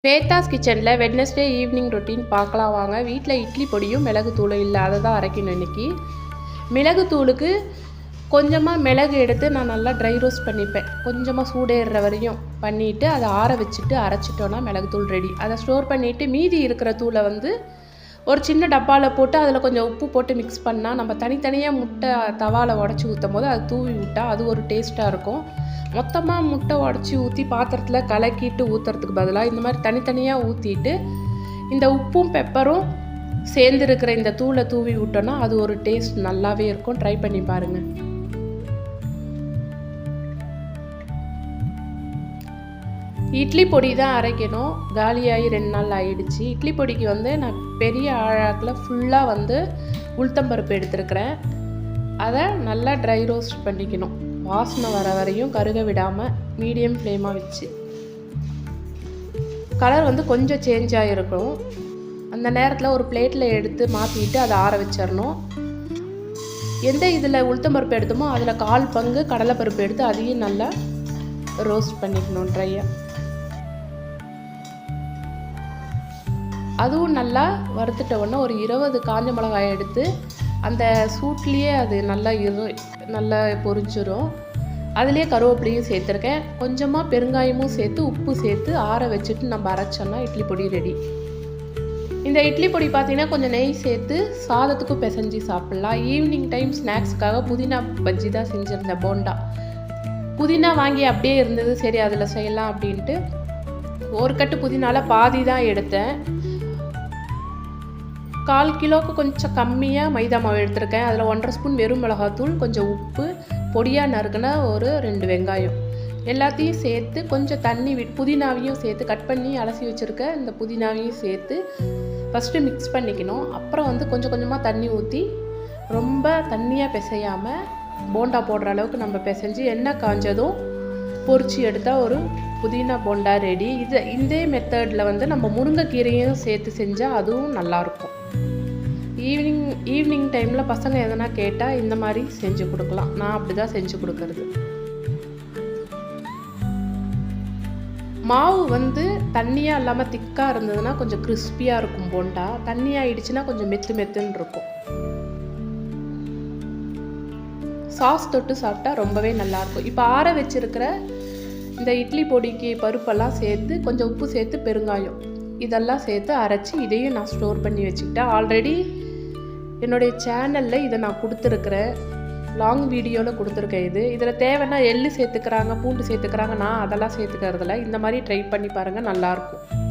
ஸ்வேதாஸ் கிச்சனில் Wednesday evening routine பார்க்கலாம் வாங்க. வீட்டில் இட்லி பொடியும் மிளகுத்தூளும் இல்லை, அதை தான் அரைக்கணும் இன்றைக்கி. மிளகுத்தூளுக்கு கொஞ்சமாக மிளகு எடுத்து நான் நல்லா ட்ரை ரோஸ்ட் பண்ணிப்பேன். கொஞ்சமாக சூடேறுற வரையும் பண்ணிவிட்டு அதை ஆற வச்சுட்டு அரைச்சிட்டோன்னா மிளகுத்தூள் ரெடி. அதை ஸ்டோர் பண்ணிவிட்டு மீதி இருக்கிற தூளை ஒரு சின்ன டப்பாவில் போட்டு அதில் கொஞ்சம் உப்பு போட்டு மிக்ஸ் பண்ணால் நம்ம தனித்தனியாக முட்டை தவாவில் உடச்சி ஊற்றும் போது அது தூவி விட்டால் அது ஒரு டேஸ்ட்டாக இருக்கும். மொத்தமாக முட்டை உடச்சி ஊற்றி பாத்திரத்தில் கலக்கிட்டு ஊற்றுறதுக்கு பதிலாக இந்த மாதிரி தனித்தனியாக ஊற்றிட்டு இந்த உப்பும் பெப்பரும் சேர்ந்துருக்கிற இந்த தூளை தூவி விட்டோன்னா அது ஒரு டேஸ்ட் நல்லாவே இருக்கும். ட்ரை பண்ணி பாருங்கள். இட்லி பொடி தான் அரைக்கணும். காலியாகி 2 நாள் ஆகிடுச்சு. இட்லி பொடிக்கு நான் பெரிய ஆழாக்கில் ஃபுல்லாக உளுத்தம்பருப்பு எடுத்துருக்கிறேன். அதை நல்லா ட்ரை ரோஸ்ட் பண்ணிக்கணும். வாசனை வர வரையும் கருக விடாமல் மீடியம் ஃப்ளேமாக வச்சு. கலர் கொஞ்சம் சேஞ்ச் ஆகிருக்கும். அந்த நேரத்தில் ஒரு பிளேட்டில் எடுத்து மாற்றிட்டு அதை ஆற வச்சிடணும். எந்த இதில் உளுத்தம்பருப்பு எடுத்தோமோ அதில் 1/4 பங்கு கடலைப்பருப்பு எடுத்து அதையும் நல்லா ரோஸ்ட் பண்ணிக்கணும் ட்ரையாக. அதுவும் நல்லா வறுத்துட்ட உடனே ஒரு 20 காஞ்ச மிளகாய் எடுத்து அந்த சூட்லேயே அது நல்லா பொரிஞ்சிடும். அதுலேயே கருவேப்பிலையும் சேர்த்துருக்கேன். கொஞ்சமாக பெருங்காயமும் சேர்த்து உப்பு சேர்த்து ஆற வச்சுட்டு நம்ம அரைச்சோன்னா இட்லி பொடி ரெடி. இந்த இட்லி பொடி பார்த்திங்கன்னா கொஞ்சம் நெய் சேர்த்து சாதத்துக்கும் பிசைஞ்சு சாப்பிட்லாம். ஈவினிங் டைம் ஸ்நாக்ஸுக்காக புதினா பஜ்ஜி தான் செஞ்சுருந்தேன். போண்டா புதினா வாங்கி அப்படியே இருந்தது, சரி அதில் செய்யலாம் அப்படின்ட்டு ஒரு கட்டு புதினால பாதி தான் எடுத்தேன். 1/4 கிலோவுக்கு கொஞ்சம் கம்மியாக மைதா மாவு எடுத்திருக்கேன். அதில் 1.5 ஸ்பூன் வெறும் மிளகாத்தூள், கொஞ்சம் உப்பு, பொடியாக நறுக்குன ஒரு 2 வெங்காயம் எல்லாத்தையும் சேர்த்து கொஞ்சம் தண்ணி புதினாவையும் சேர்த்து கட் பண்ணி அலசி வச்சுருக்க இந்த புதினாவையும் சேர்த்து ஃபஸ்ட்டு மிக்ஸ் பண்ணிக்கணும். அப்புறம் கொஞ்சம் கொஞ்சமாக தண்ணி ஊற்றி ரொம்ப தண்ணியாக பிசையாமல் போண்டா போடுற அளவுக்கு நம்ம பிசைஞ்சு எண்ணெய் காஞ்சதும் பொரிச்சு எடுத்தால் ஒரு புதினா போண்டா ரெடி. இதே மெத்தடில் நம்ம முருங்கைக்கீரையும் சேர்த்து செஞ்சால் அதுவும் நல்லாயிருக்கும். ஈவினிங் டைமில் பசங்க எதனா கேட்டால் இந்த மாதிரி செஞ்சு கொடுக்கலாம். நான் அப்படி தான் செஞ்சு கொடுக்கறது. மாவு தண்ணியாக இல்லாமல் திக்காக இருந்ததுன்னா கொஞ்சம் கிறிஸ்பியாக இருக்கும் போண்டா. தண்ணியாகிடுச்சுன்னா கொஞ்சம் மெத்துன்னு இருக்கும். சாஸ் தொட்டு சாப்பிட்டா ரொம்பவே நல்லாயிருக்கும். இப்போ ஆற வச்சுருக்கிற இந்த இட்லி பொடிக்கு பருப்பெல்லாம் சேர்த்து கொஞ்சம் உப்பு சேர்த்து பெருங்காயம் இதெல்லாம் சேர்த்து அரைச்சி இதையும் நான் ஸ்டோர் பண்ணி வச்சுக்கிட்டேன். ஆல்ரெடி என்னுடைய சேனலில் இதை நான் கொடுத்துருக்குறேன். லாங் வீடியோவில் கொடுத்துருக்கேன். இதில் தேவைன்னா எள்ளு சேர்த்துக்கிறாங்க, பூண்டு சேர்த்துக்கிறாங்க. நான் அதெல்லாம் சேர்த்துக்கிறதில்ல. இந்த மாதிரி ட்ரை பண்ணி பாருங்கள், நல்லாயிருக்கும்.